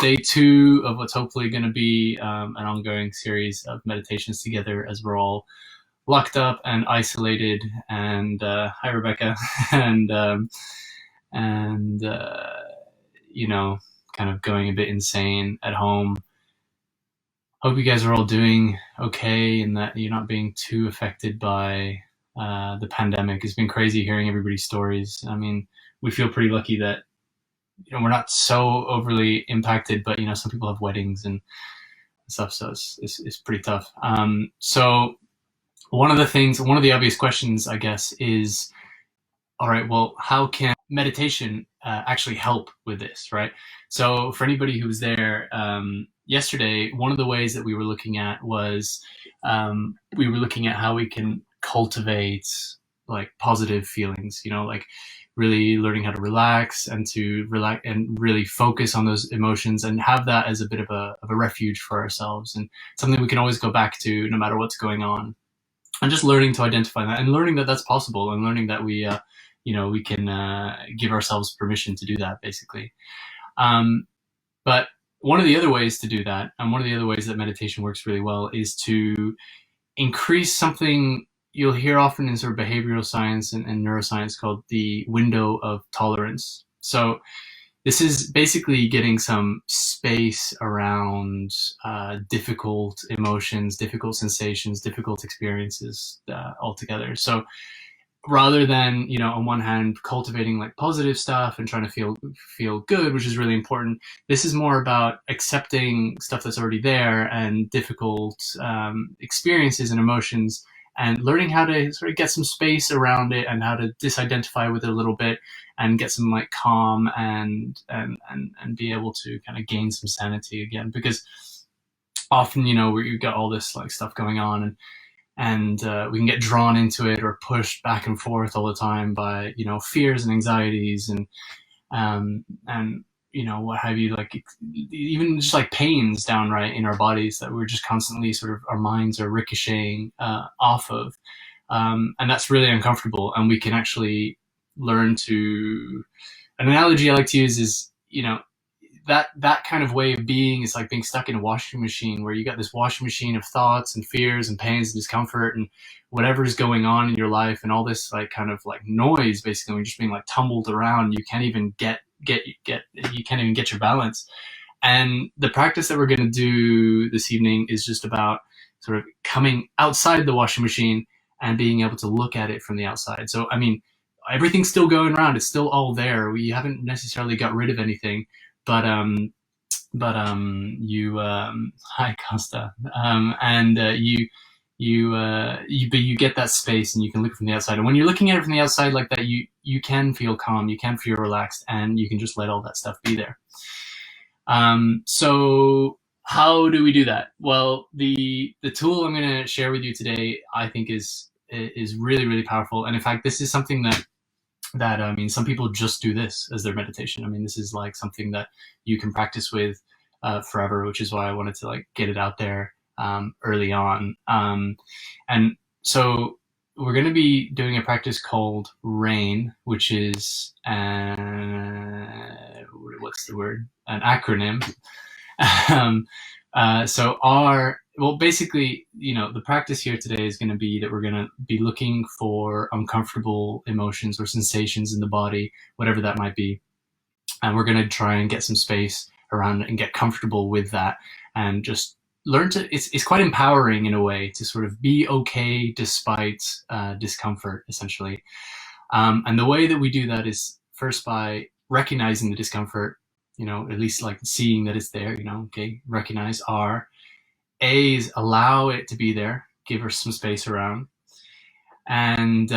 Day two of what's hopefully going to be an ongoing series of meditations together as we're all locked up and isolated. And hi, Rebecca, and and you know, kind of going a bit insane at home. Hope you guys are all doing okay and that you're not being too affected by the pandemic. It's been crazy hearing everybody's stories. I mean, we feel pretty lucky that we're not so overly impacted, but some people have weddings and stuff, so it's pretty tough. So one of the obvious questions, I guess, is, all right, well, how can meditation actually help with this, right? So for anybody who was there yesterday, one of the ways that we were looking at was we were looking at how we can cultivate like positive feelings, like really learning how to relax and really focus on those emotions and have that as a bit of a refuge for ourselves and something we can always go back to no matter what's going on. And just learning to identify that and learning that that's possible and learning that we can give ourselves permission to do that, basically. But one of the other ways to do that, and one of the other ways that meditation works really well, is to increase something you'll hear often in sort of behavioral science and neuroscience called the window of tolerance. So this is basically getting some space around difficult emotions, difficult sensations, difficult experiences altogether. So rather than, on one hand, cultivating like positive stuff and trying to feel good, which is really important, this is more about accepting stuff that's already there and difficult experiences and emotions, and learning how to sort of get some space around it and how to disidentify with it a little bit and get some like calm and be able to kind of gain some sanity again. Because often, we've got all this like stuff going on and we can get drawn into it or pushed back and forth all the time by, fears and anxieties and what have you, like even just like pains downright in our bodies that we're just constantly sort of, our minds are ricocheting off of. And that's really uncomfortable. And we can actually learn to, an analogy I like to use is, that kind of way of being is like being stuck in a washing machine where you got this washing machine of thoughts and fears and pains and discomfort and whatever's going on in your life and all this like kind of like noise, basically. We're just being like tumbled around. You can't even get your balance. And the practice that we're going to do this evening is just about sort of coming outside the washing machine and being able to look at it from the outside. So, I mean, everything's still going around. It's still all there. We haven't necessarily got rid of anything. But you hi Costa, and you get that space and you can look from the outside. And when you're looking at it from the outside like that, you can feel calm, you can feel relaxed, and you can just let all that stuff be there. So how do we do that? Well, the tool I'm going to share with you today, I think is really, really powerful. And in fact, this is something that I mean, some people just do this as their meditation. I mean, this is like something that you can practice with forever, which is why I wanted to like get it out there early on. And so we're going to be doing a practice called RAIN, which is what's the word? An acronym. Well, basically, the practice here today is going to be that we're going to be looking for uncomfortable emotions or sensations in the body, whatever that might be. And we're going to try and get some space around it and get comfortable with that and just learn to, it's quite empowering in a way to sort of be okay despite discomfort, essentially. And the way that we do that is first by recognizing the discomfort, at least like seeing that it's there, okay, recognize R. A is allow it to be there, give her some space around. And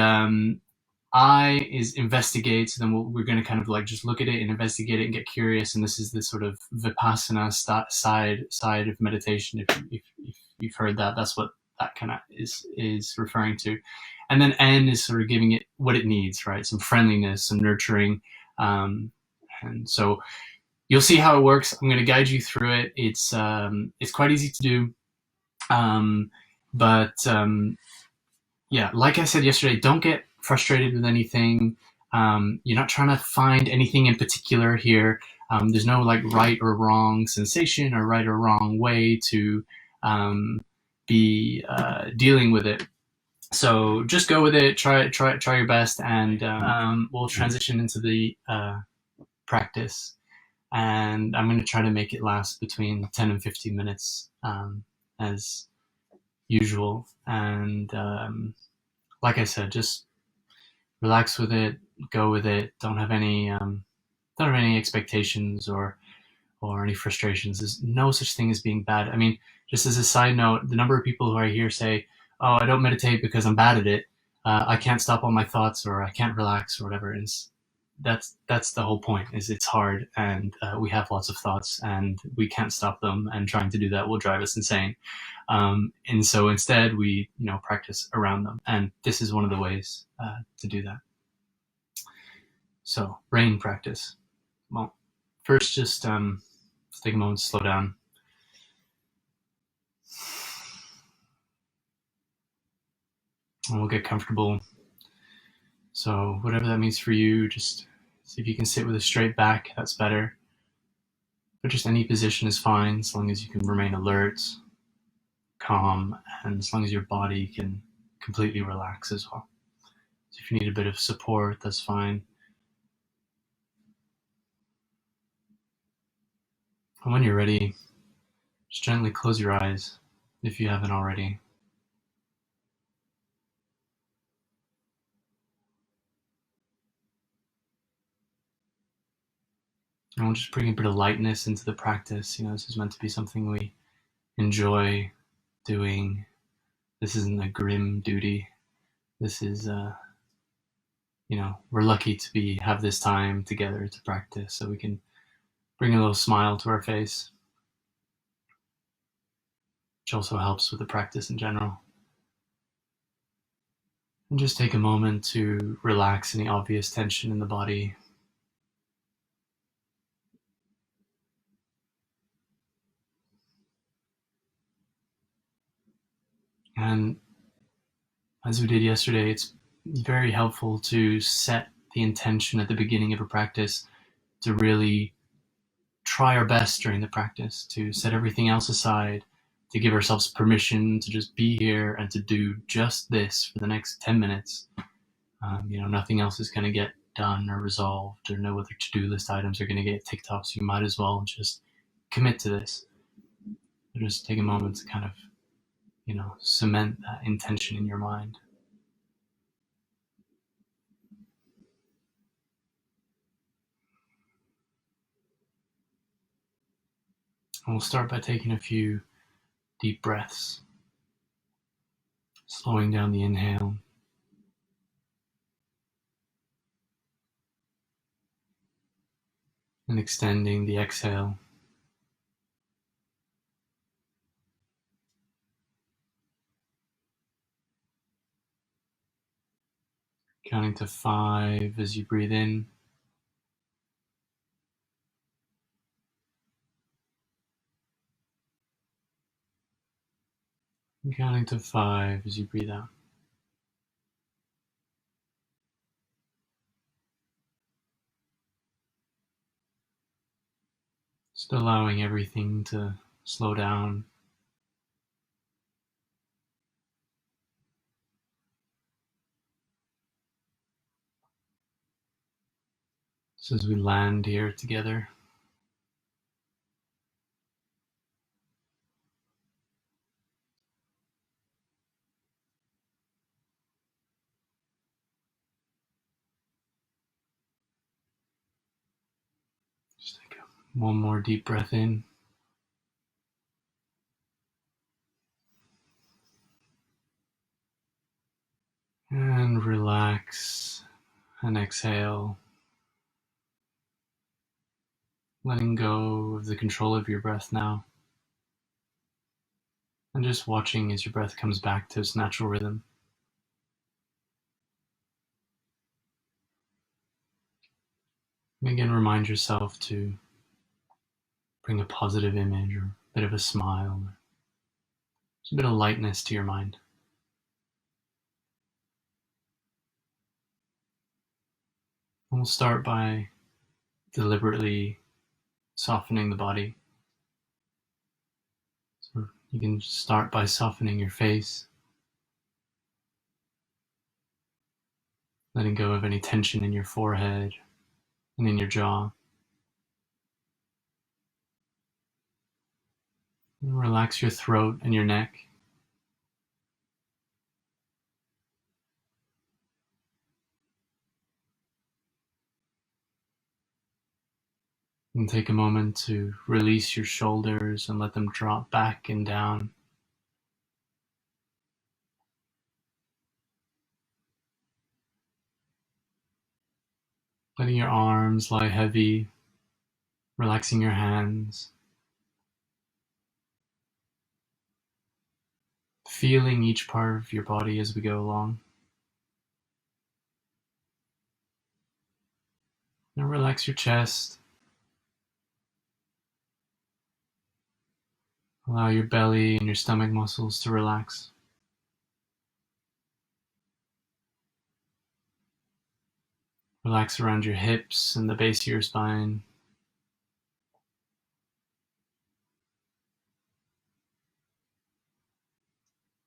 I is investigate. So then we're going to kind of like just look at it and investigate it and get curious. And this is the sort of vipassana side of meditation. If you've heard that, that's what that kind of is referring to. And then N is sort of giving it what it needs, right? Some friendliness, some nurturing. And so you'll see how it works. I'm going to guide you through it. It's quite easy to do. Yeah, like I said yesterday, don't get frustrated with anything. You're not trying to find anything in particular here. There's no like right or wrong sensation or right or wrong way to be dealing with it. So just go with it, try your best, and we'll transition into the practice. And I'm going to try to make it last between 10 and 15 minutes, as usual. And like I said, just relax with it, go with it. Don't have any expectations or any frustrations. There's no such thing as being bad. I mean, just as a side note, the number of people who I hear say, "Oh, I don't meditate because I'm bad at it. I can't stop all my thoughts, or I can't relax, or whatever." Is that's the whole point. Is it's hard, and we have lots of thoughts, and we can't stop them. And trying to do that will drive us insane. And so instead, we practice around them, and this is one of the ways to do that. So brain practice. Well, first, just take a moment to slow down. And we'll get comfortable. So whatever that means for you, just see if you can sit with a straight back. That's better. But just any position is fine, as long as you can remain alert, calm, and as long as your body can completely relax as well. So if you need a bit of support, that's fine. And when you're ready, just gently close your eyes if you haven't already. And we'll just bring a bit of lightness into the practice. This is meant to be something we enjoy doing. This isn't a grim duty. This is, we're lucky to have this time together to practice, so we can bring a little smile to our face, which also helps with the practice in general. And just take a moment to relax any obvious tension in the body. And as we did yesterday, it's very helpful to set the intention at the beginning of a practice to really try our best during the practice, to set everything else aside, to give ourselves permission to just be here and to do just this for the next 10 minutes. Nothing else is going to get done or resolved, or no other to-do list items are going to get ticked off, so you might as well just commit to this. Or just take a moment to kind of, cement that intention in your mind. And we'll start by taking a few deep breaths, slowing down the inhale and extending the exhale. Counting to 5 as you breathe in. And counting to 5 as you breathe out. Just allowing everything to slow down. So as we land here together, just take one more deep breath in. And relax and exhale, letting go of the control of your breath now. And just watching as your breath comes back to its natural rhythm. And again, remind yourself to bring a positive image or a bit of a smile, or just a bit of lightness to your mind. And we'll start by deliberately softening the body. So you can start by softening your face, letting go of any tension in your forehead and in your jaw. And relax your throat and your neck. And take a moment to release your shoulders and let them drop back and down. Letting your arms lie heavy, relaxing your hands. Feeling each part of your body as we go along. And relax your chest. Allow your belly and your stomach muscles to relax. Relax around your hips and the base of your spine.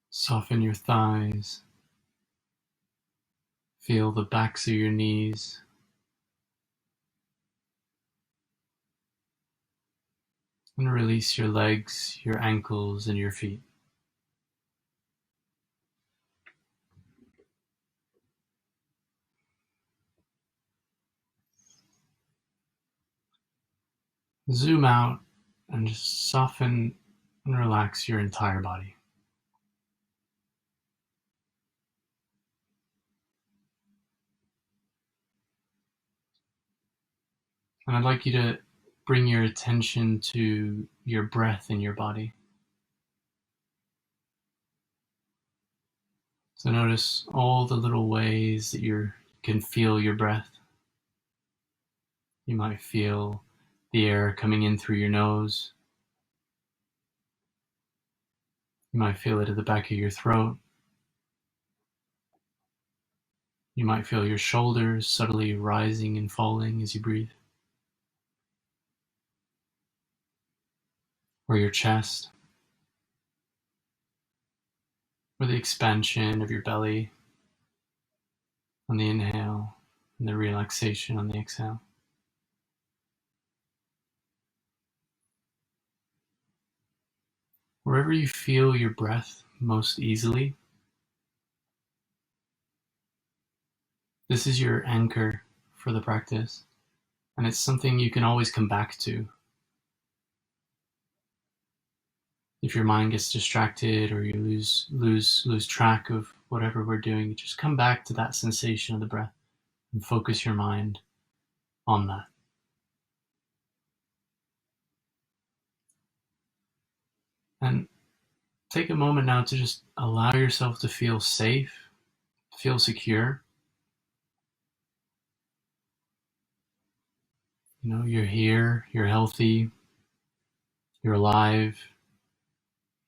Soften your thighs. Feel the backs of your knees. And release your legs, your ankles, and your feet. Zoom out and just soften and relax your entire body. And I'd like you to bring your attention to your breath in your body. So notice all the little ways that you can feel your breath. You might feel the air coming in through your nose. You might feel it at the back of your throat. You might feel your shoulders subtly rising and falling as you breathe. Or your chest. Or the expansion of your belly on the inhale and the relaxation on the exhale. Wherever you feel your breath most easily, this is your anchor for the practice, and it's something you can always come back to. If your mind gets distracted or you lose track of whatever we're doing, just come back to that sensation of the breath and focus your mind on that. And take a moment now to just allow yourself to feel safe, feel secure. You know, you're here, you're healthy, you're alive,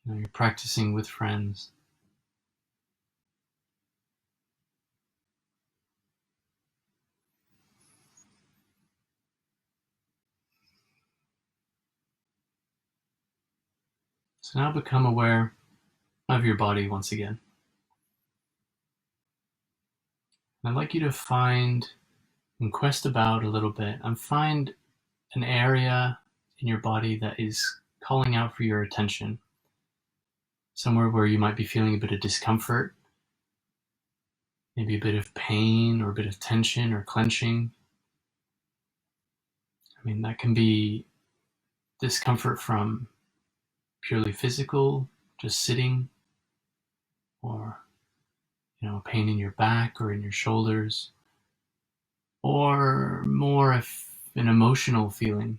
you know, you're practicing with friends. So now become aware of your body once again. I'd like you to find and quest about a little bit and find an area in your body that is calling out for your attention. Somewhere where you might be feeling a bit of discomfort, maybe a bit of pain or a bit of tension or clenching. I mean, that can be discomfort from purely physical, just sitting, or, you know, pain in your back or in your shoulders, or more if an emotional feeling.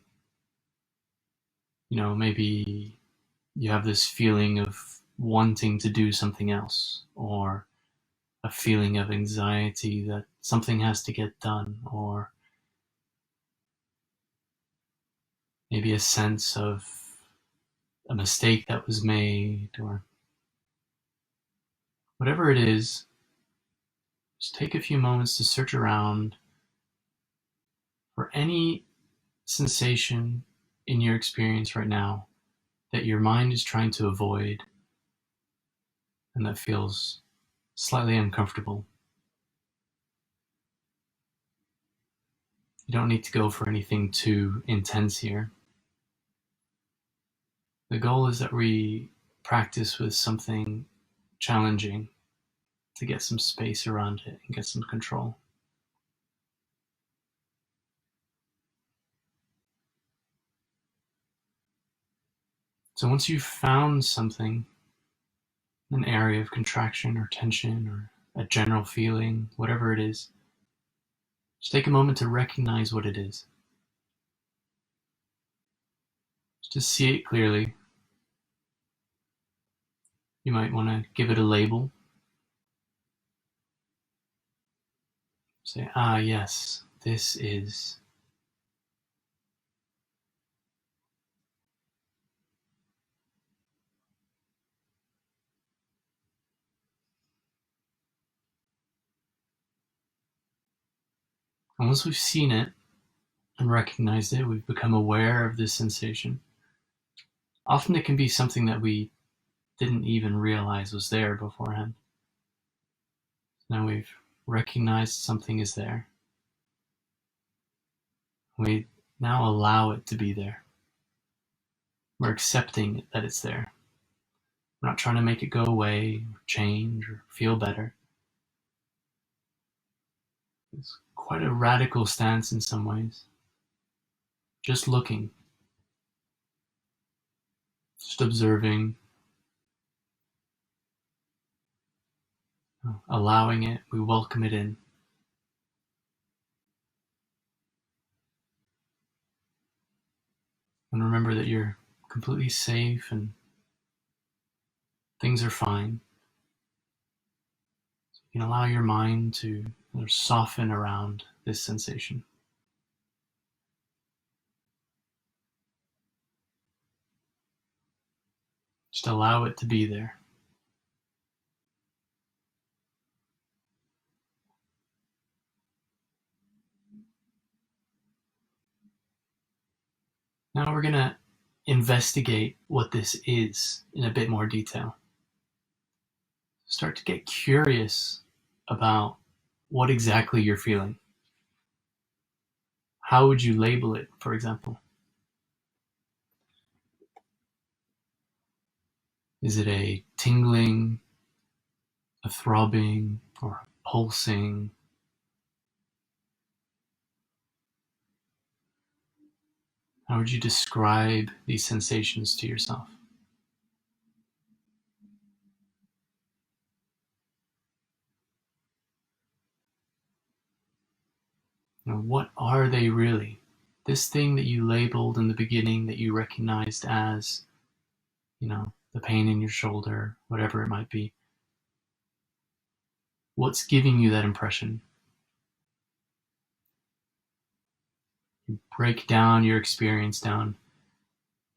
You know, maybe you have this feeling of wanting to do something else, or a feeling of anxiety that something has to get done, or maybe a sense of a mistake that was made, or whatever it is. Just take a few moments to search around for any sensation in your experience right now that your mind is trying to avoid and that feels slightly uncomfortable? You don't need to go for anything too intense here. The goal is that we practice with something challenging to get some space around it and get some control. So once you've found something, an area of contraction or tension or a general feeling, whatever it is, just take a moment to recognize what it is. Just to see it clearly. You might want to give it a label. Say, yes, this is. And once we've seen it and recognized it, we've become aware of this sensation. Often it can be something that we didn't even realize was there beforehand. Now we've recognized something is there. We now allow it to be there. We're accepting that it's there. We're not trying to make it go away, or change, or feel better. It's quite a radical stance in some ways. Just looking, just observing, allowing it, we welcome it in. And remember that you're completely safe and things are fine. So you can allow your mind to soften around this sensation. Just allow it to be there. Now we're going to investigate what this is in a bit more detail. Start to get curious about what exactly you're feeling. How would you label it, for example? Is it a tingling, a throbbing, or a pulsing? How would you describe these sensations to yourself? What are they really? This thing that you labeled in the beginning that you recognized as, the pain in your shoulder, whatever it might be. What's giving you that impression? You break down your experience down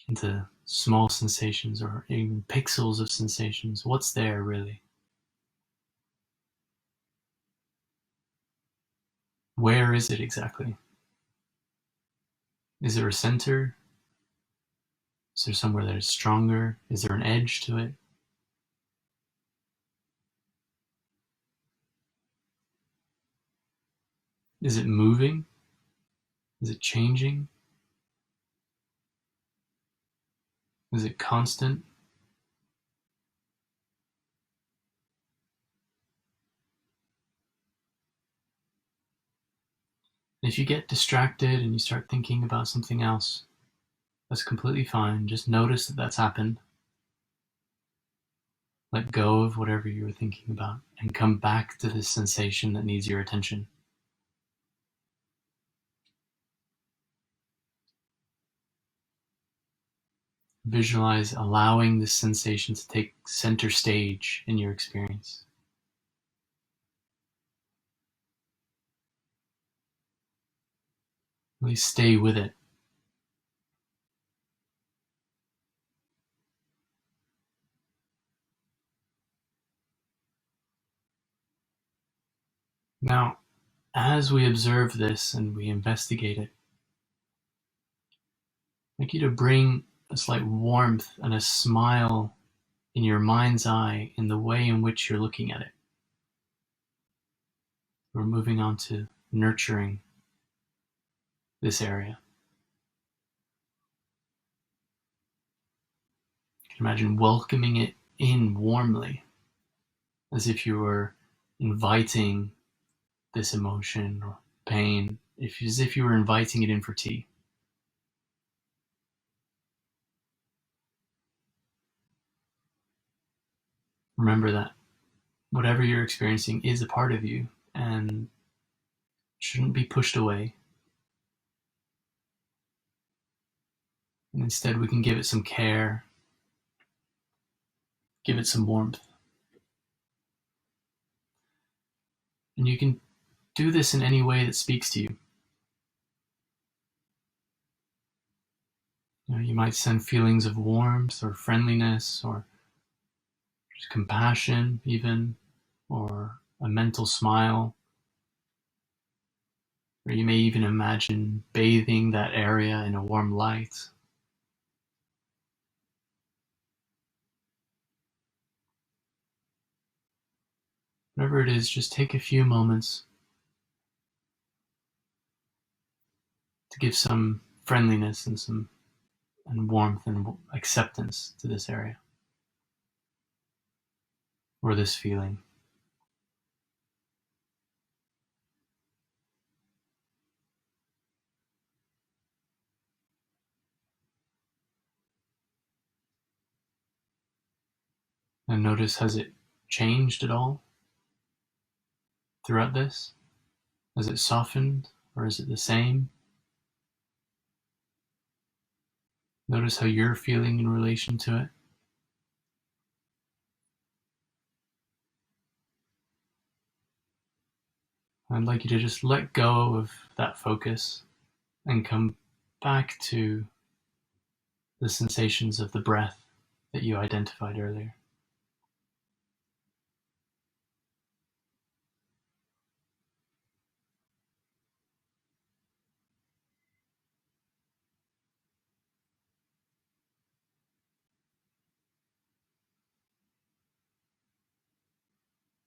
into small sensations or even pixels of sensations. What's there really? Where is it exactly? Is there a center? Is there somewhere that is stronger? Is there an edge to it? Is it moving? Is it changing? Is it constant? And if you get distracted and you start thinking about something else, that's completely fine. Just notice that that's happened. Let go of whatever you were thinking about and come back to this sensation that needs your attention. Visualize allowing this sensation to take center stage in your experience. Really stay with it. Now, as we observe this and we investigate it, I'd like you to bring a slight warmth and a smile in your mind's eye in the way in which you're looking at it. We're moving on to nurturing this area. You can imagine welcoming it in warmly, as if you were inviting this emotion or pain, as if you were inviting it in for tea. Remember that whatever you're experiencing is a part of you and shouldn't be pushed away. And instead, we can give it some care, give it some warmth. And you can do this in any way that speaks to you. You might send feelings of warmth or friendliness or just compassion even, or a mental smile. Or you may even imagine bathing that area in a warm light. Whatever it is, just take a few moments to give some friendliness and warmth and acceptance to this area or this feeling. And notice, has it changed at all throughout this? Has it softened or is it the same? Notice how you're feeling in relation to it. I'd like you to just let go of that focus and come back to the sensations of the breath that you identified earlier.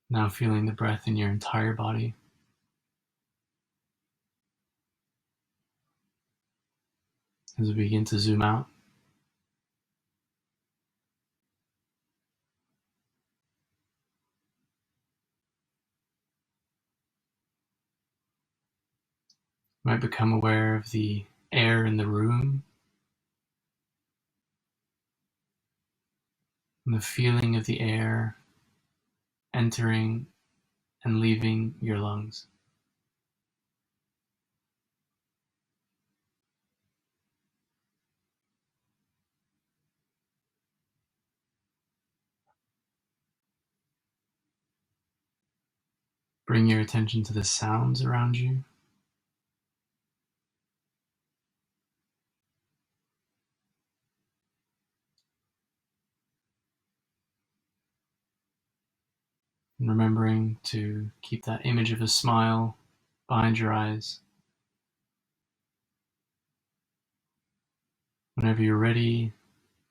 Now feeling the breath in your entire body. As we begin to zoom out, you might become aware of the air in the room and the feeling of the air entering and leaving your lungs. Bring your attention to the sounds around you. And remembering to keep that image of a smile behind your eyes. Whenever you're ready,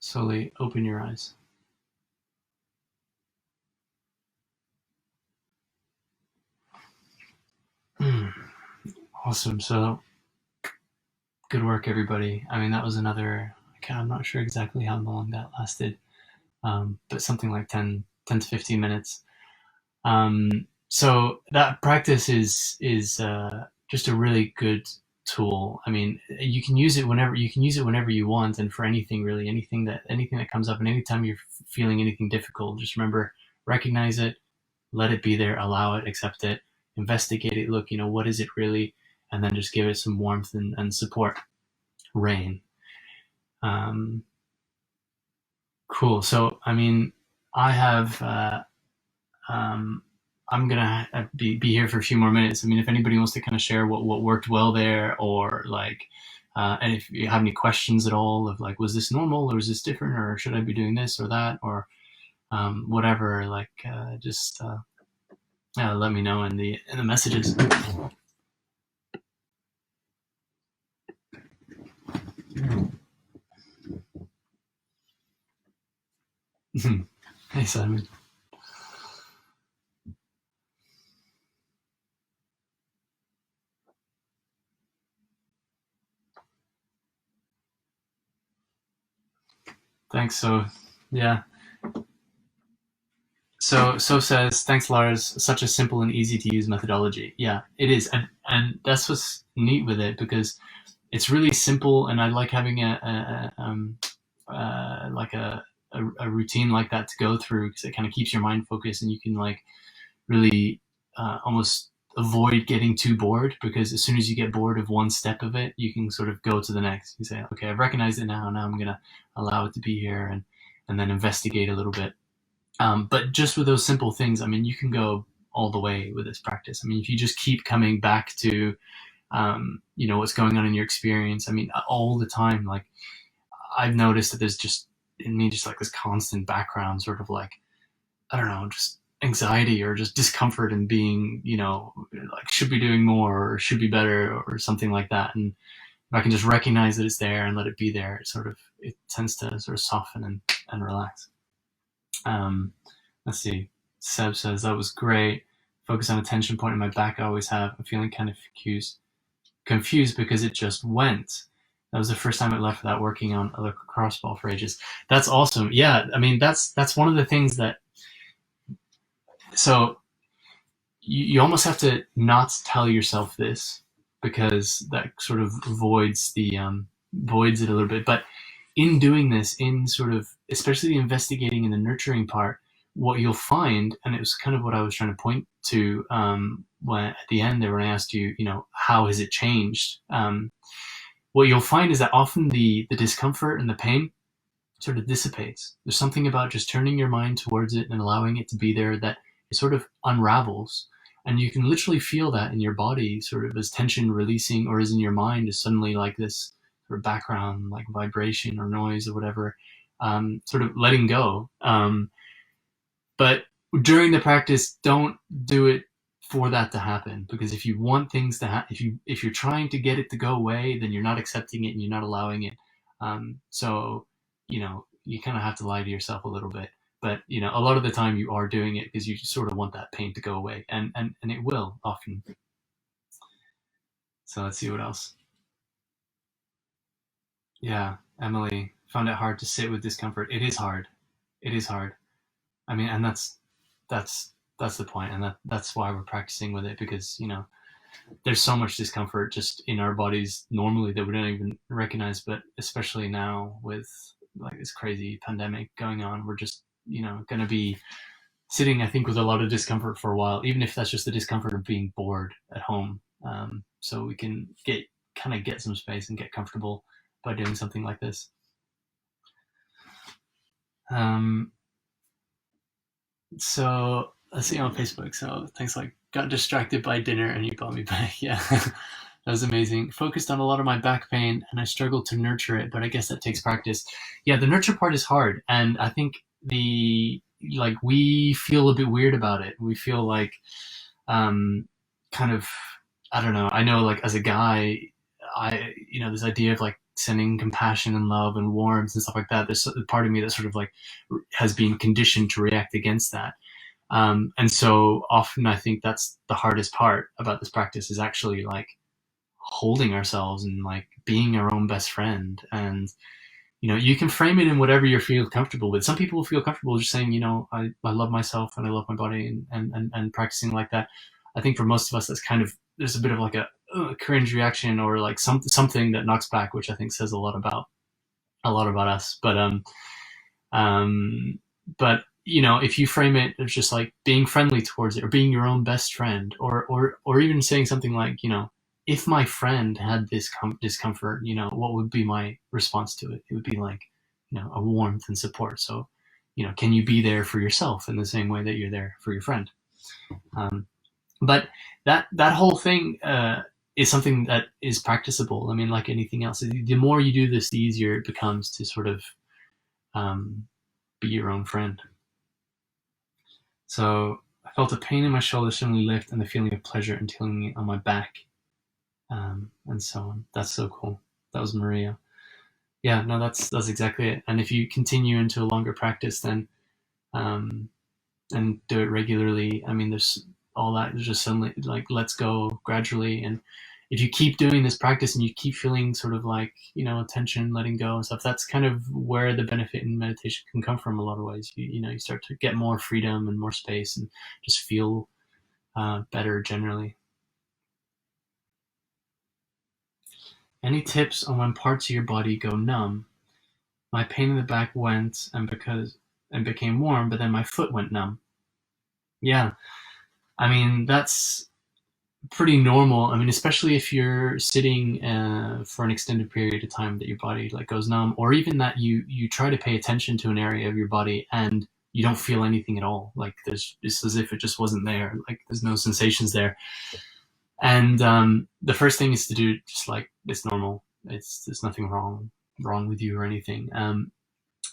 slowly open your eyes. Awesome. So good work, everybody. I mean, that was another, I'm not sure exactly how long that lasted, but something like 10 to 15 minutes. So that practice is just a really good tool. I mean, you can use it whenever you want, and for anything really, anything that comes up, and anytime you're feeling anything difficult, just remember, recognize it, let it be there, allow it, accept it, investigate it, look, what is it really, and then just give it some warmth and support. Rain. Cool. So, I mean, I have. I'm gonna be here for a few more minutes. I mean, if anybody wants to kind of share what worked well there, or like, and if you have any questions at all of like, was this normal or is this different, or should I be doing this or that, or whatever, like, just let me know in the messages. Hey, Simon. Thanks. So, yeah. So says, thanks, Lars. Such a simple and easy to use methodology. Yeah, it is, and that's what's neat with it, because it's really simple, and I like having like a routine like that to go through, because it kind of keeps your mind focused, and you can like really almost avoid getting too bored, because as soon as you get bored of one step of it, you can sort of go to the next. You say, okay, I've recognized it now. Now I'm gonna allow it to be here, and then investigate a little bit. But just with those simple things, I mean, you can go all the way with this practice. I mean, if you just keep coming back to what's going on in your experience. I mean, all the time, like I've noticed that there's just in me just like this constant background sort of like, I don't know, just anxiety or just discomfort and being, like should be doing more or should be better or something like that. And if I can just recognize that it's there and let it be there, it tends to sort of soften and relax. Um, let's see. Seb says that was great. Focus on a tension point in my back. I always have. I'm feeling kind of confused because it just went. That was the first time it left without working on a lacrosse ball for ages. That's awesome. Yeah, I mean that's one of the things that. So you almost have to not tell yourself this, because that sort of voids it a little bit. But in doing this, in sort of especially the investigating and the nurturing part, what you'll find, and it was kind of what I was trying to point to when at the end there when I asked you, how has it changed? What you'll find is that often the discomfort and the pain sort of dissipates. There's something about just turning your mind towards it and allowing it to be there that it sort of unravels. And you can literally feel that in your body, sort of as tension releasing, or as in your mind is suddenly like this sort of background, like vibration or noise or whatever, sort of letting go. But during the practice, don't do it for that to happen, because if you want things to happen, if you're trying to get it to go away, then you're not accepting it and you're not allowing it. So you kind of have to lie to yourself a little bit. But a lot of the time you are doing it because you sort of want that pain to go away, and it will often. So let's see what else. Yeah, Emily found it hard to sit with discomfort. It is hard. It is hard. I mean, and that's that's the point, and that's why we're practicing with it, because there's so much discomfort just in our bodies normally that we don't even recognize, but especially now with like this crazy pandemic going on, we're just going to be sitting, I think, with a lot of discomfort for a while, even if that's just the discomfort of being bored at home. So we can get some space and get comfortable by doing something like this. Um, so let's see on Facebook. So thanks, like got distracted by dinner and you brought me back. Yeah. That was amazing. Focused on a lot of my back pain and I struggled to nurture it, but I guess that takes practice. Yeah, the nurture part is hard. And I think we feel a bit weird about it. We feel like kind of, I don't know. I know, like as a guy, this idea of like sending compassion and love and warmth and stuff like that. There's a part of me that sort of like has been conditioned to react against that. And so often I think that's the hardest part about this practice, is actually like holding ourselves and like being our own best friend. And you can frame it in whatever you feel comfortable with. Some people feel comfortable just saying, I love myself and I love my body, and practicing like that. I think for most of us, that's kind of, there's a bit of like a cringe reaction, or like something that knocks back, which I think says a lot about us. Um, but if you frame it as just like being friendly towards it, or being your own best friend, or even saying something like, if my friend had this discomfort, what would be my response to it? It would be like, a warmth and support. So, can you be there for yourself in the same way that you're there for your friend? But that whole thing is something that is practicable. I mean, like anything else, the more you do this, the easier it becomes to sort of um, be your own friend. So I felt a pain in my shoulder suddenly lift, and the feeling of pleasure and tingling on my back, and so on. That's so cool. That was Maria. Yeah, no, that's exactly it. And if you continue into a longer practice, then and do it regularly. I mean, there's all that. There's just suddenly like lets go gradually, and if you keep doing this practice and you keep feeling sort of like tension, letting go and stuff, that's kind of where the benefit in meditation can come from. A lot of ways, you start to get more freedom and more space, and just feel better generally. Any tips on when parts of your body go numb? My pain in the back went and became warm, but then my foot went numb. Yeah, I mean that's pretty normal. I mean, especially if you're sitting for an extended period of time that your body like goes numb, or even that you try to pay attention to an area of your body and you don't feel anything at all. Like it's as if it just wasn't there. Like there's no sensations there. And the first thing is to do just like it's normal. There's nothing wrong with you or anything. And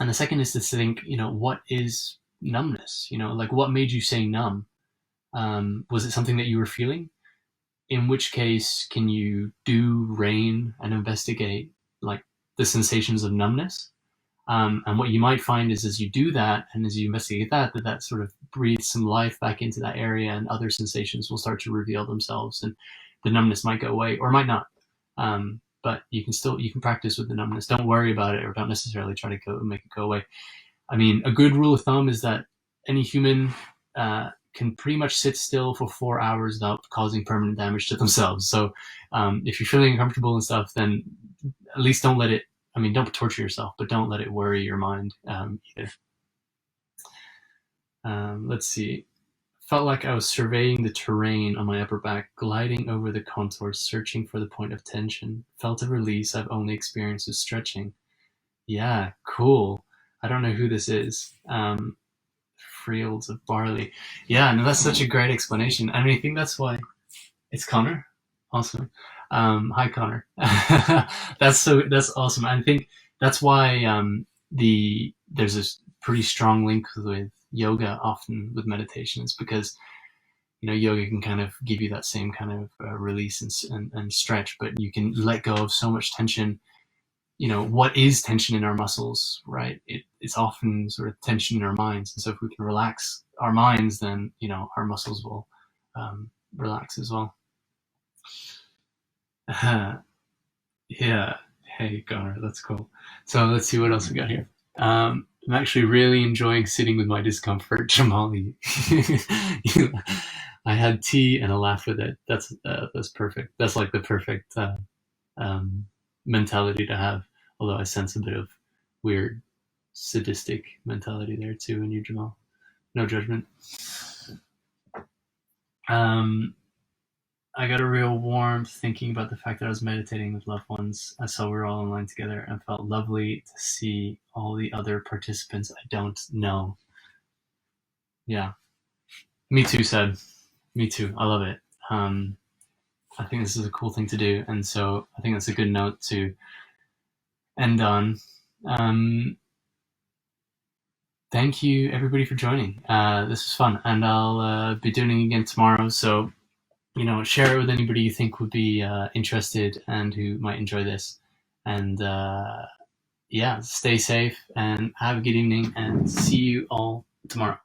the second is to think, what is numbness? Like what made you say numb? Was it something that you were feeling? In which case, can you do RAIN and investigate like the sensations of numbness? And what you might find is as you do that and as you investigate that sort of breathes some life back into that area, and other sensations will start to reveal themselves, and the numbness might go away or might not. But you can practice with the numbness. Don't worry about it, or don't necessarily try to make it go away. I mean, a good rule of thumb is that any human can pretty much sit still for 4 hours without causing permanent damage to themselves. So if you're feeling uncomfortable and stuff, then at least don't let it, don't torture yourself, but don't let it worry your mind either. Let's see. Felt like I was surveying the terrain on my upper back, gliding over the contours, searching for the point of tension. Felt a release I've only experienced with stretching. Yeah, cool. I don't know who this is. Fields of barley. Yeah, no, that's such a great explanation. I mean, I think that's why it's Connor. Awesome. Hi, Connor. That's awesome. I think that's why there's a pretty strong link with yoga often with meditations, because yoga can kind of give you that same kind of release and stretch, but you can let go of so much tension. What is tension in our muscles, right? It's often sort of tension in our minds. And so if we can relax our minds, then, our muscles will relax as well. Yeah. Hey, Connor, that's cool. So let's see what else we got here. I'm actually really enjoying sitting with my discomfort, Jamali. I had tea and a laugh with it. That's perfect. That's like the perfect mentality to have. Although I sense a bit of weird sadistic mentality there too in you, Jamal. No judgment. I got a real warmth thinking about the fact that I was meditating with loved ones. I saw we were all online together, and felt lovely to see all the other participants I don't know. Yeah. Me too, Seb. Me too. I love it. I think this is a cool thing to do, and so I think that's a good note to end on. Thank you, everybody, for joining. This was fun, and I'll be doing it again tomorrow. So, share it with anybody you think would be interested and who might enjoy this. And yeah, stay safe and have a good evening, and see you all tomorrow.